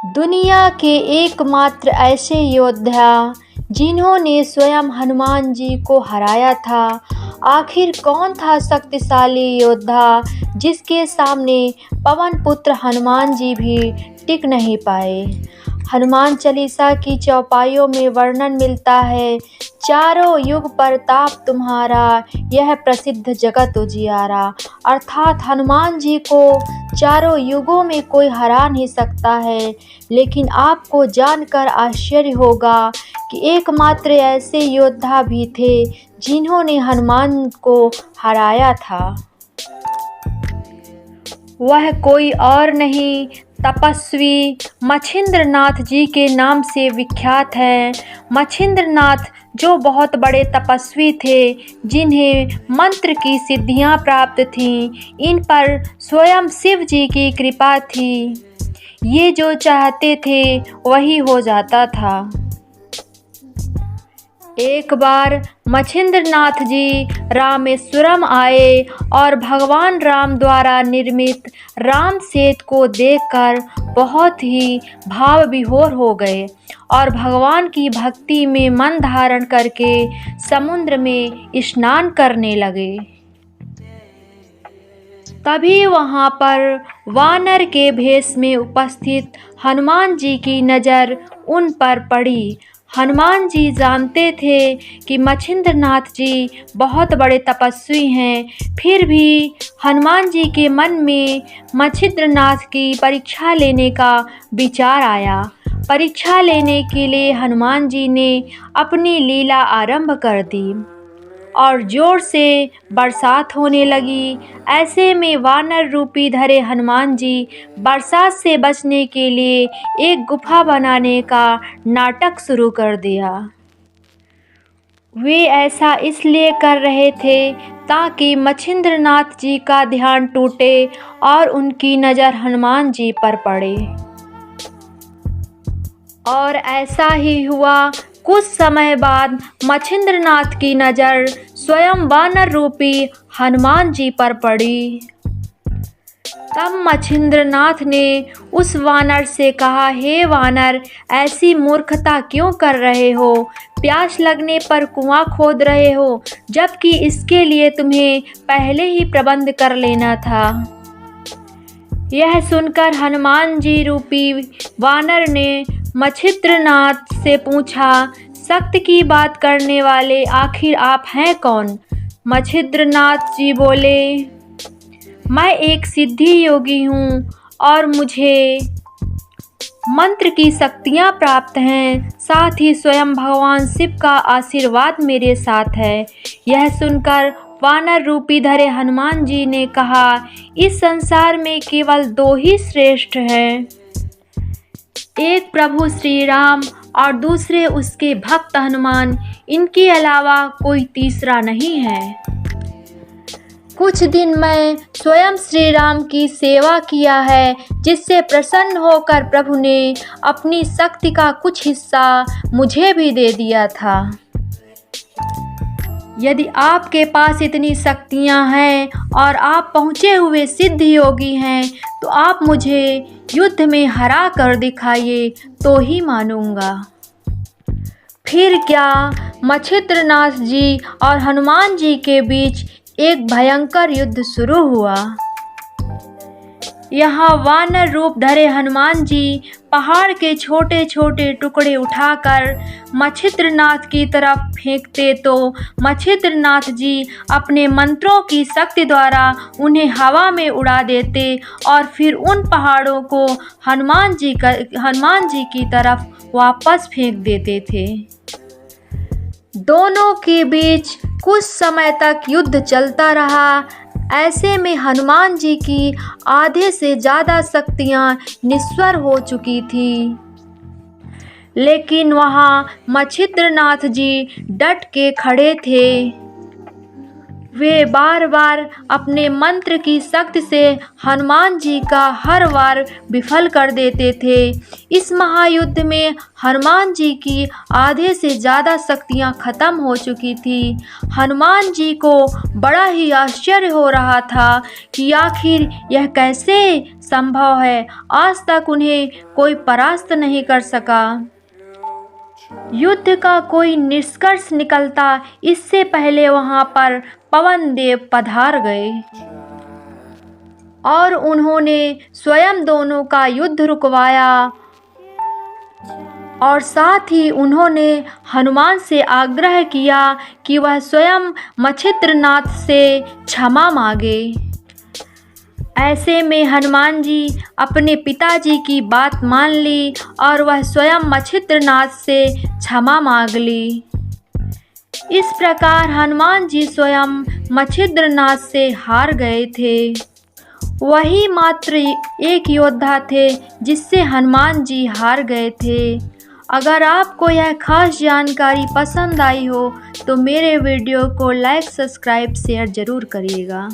दुनिया के एकमात्र ऐसे योद्धा जिन्होंने स्वयं हनुमान जी को हराया था। आखिर कौन था शक्तिशाली योद्धा जिसके सामने पवन पुत्र हनुमान जी भी टिक नहीं पाए। हनुमान चालीसा की चौपाइयों में वर्णन मिलता है, चारों युग प्रताप तुम्हारा, यह प्रसिद्ध जगत उजियारा। अर्थात हनुमान जी को चारों युगों में कोई हरा नहीं सकता है। लेकिन आपको जानकर आश्चर्य होगा कि एकमात्र ऐसे योद्धा भी थे जिन्होंने हनुमान को हराया था। वह कोई और नहीं, तपस्वी मच्छिंद्रनाथ जी के नाम से विख्यात हैं। मच्छिंद्रनाथ जो बहुत बड़े तपस्वी थे, जिन्हें मंत्र की सिद्धियां प्राप्त थीं, इन पर स्वयं शिव जी की कृपा थी। ये जो चाहते थे वही हो जाता था। एक बार मच्छिंद्रनाथ जी रामेश्वरम आए और भगवान राम द्वारा निर्मित राम सेतु को देखकर बहुत ही भाव विभोर हो गए और भगवान की भक्ति में मन धारण करके समुद्र में स्नान करने लगे। तभी वहाँ पर वानर के भेष में उपस्थित हनुमान जी की नज़र उन पर पड़ी। हनुमान जी जानते थे कि मच्छिंद्रनाथ जी बहुत बड़े तपस्वी हैं, फिर भी हनुमान जी के मन में मच्छिंद्रनाथ की परीक्षा लेने का विचार आया। परीक्षा लेने के लिए हनुमान जी ने अपनी लीला आरंभ कर दी और जोर से बरसात होने लगी। ऐसे में वानर रूपी धरे हनुमान जी बरसात से बचने के लिए एक गुफा बनाने का नाटक शुरू कर दिया। वे ऐसा इसलिए कर रहे थे ताकि मच्छिंद्रनाथ जी का ध्यान टूटे और उनकी नज़र हनुमान जी पर पड़े। और ऐसा ही हुआ। कुछ समय बाद मच्छिंद्रनाथ की नज़र स्वयं वानर रूपी हनुमान जी पर पड़ी। तब मच्छिंद्रनाथ ने उस वानर से कहा, हे वानर, ऐसी मूर्खता क्यों कर रहे हो? प्यास लगने पर कुआं खोद रहे हो, जबकि इसके लिए तुम्हें पहले ही प्रबंध कर लेना था। यह सुनकर हनुमान जी रूपी वानर ने मच्छिंद्रनाथ से पूछा, शक्ति की बात करने वाले आखिर आप हैं कौन? मच्छिंद्रनाथ जी बोले, मैं एक सिद्धि योगी हूँ और मुझे मंत्र की शक्तियाँ प्राप्त हैं, साथ ही स्वयं भगवान शिव का आशीर्वाद मेरे साथ है। यह सुनकर वानर रूपी धरे हनुमान जी ने कहा, इस संसार में केवल दो ही श्रेष्ठ हैं, एक प्रभु श्री राम और दूसरे उसके भक्त हनुमान। इनके अलावा कोई तीसरा नहीं है। कुछ दिन मैं स्वयं श्री राम की सेवा किया है, जिससे प्रसन्न होकर प्रभु ने अपनी शक्ति का कुछ हिस्सा मुझे भी दे दिया था। यदि आपके पास इतनी शक्तियाँ हैं और आप पहुँचे हुए सिद्ध योगी हैं, तो आप मुझे युद्ध में हरा कर दिखाइए तो ही मानूंगा। फिर क्या मच्छिंद्रनाथ जी और हनुमान जी के बीच एक भयंकर युद्ध शुरू हुआ। यहाँ वानर रूप धरे हनुमान जी पहाड़ के छोटे छोटे टुकड़े उठाकर मच्छिंद्रनाथ की तरफ फेंकते तो मच्छिंद्रनाथ जी अपने मंत्रों की शक्ति द्वारा उन्हें हवा में उड़ा देते और फिर उन पहाड़ों को हनुमान जी की तरफ वापस फेंक देते थे। दोनों के बीच कुछ समय तक युद्ध चलता रहा। ऐसे में हनुमान जी की आधे से ज़्यादा शक्तियाँ निस्वर हो चुकी थी, लेकिन वहाँ मच्छिंद्रनाथ जी डट के खड़े थे। वे बार बार अपने मंत्र की शक्ति से हनुमान जी का हर वार विफल कर देते थे। इस महायुद्ध में हनुमान जी की आधे से ज़्यादा शक्तियाँ खत्म हो चुकी थी। हनुमान जी को बड़ा ही आश्चर्य हो रहा था कि आखिर यह कैसे संभव है। आज तक उन्हें कोई परास्त नहीं कर सका। युद्ध का कोई निष्कर्ष निकलता इससे पहले वहां पर पवन देव पधार गए और उन्होंने स्वयं दोनों का युद्ध रुकवाया और साथ ही उन्होंने हनुमान से आग्रह किया कि वह स्वयं मच्छिंद्रनाथ से क्षमा मांगे। ऐसे में हनुमान जी अपने पिताजी की बात मान ली और वह स्वयं मच्छिंद्रनाथ से क्षमा मांग ली। इस प्रकार हनुमान जी स्वयं मच्छिंद्रनाथ से हार गए थे। वही मात्र एक योद्धा थे जिससे हनुमान जी हार गए थे। अगर आपको यह खास जानकारी पसंद आई हो तो मेरे वीडियो को लाइक, सब्सक्राइब, शेयर ज़रूर करिएगा।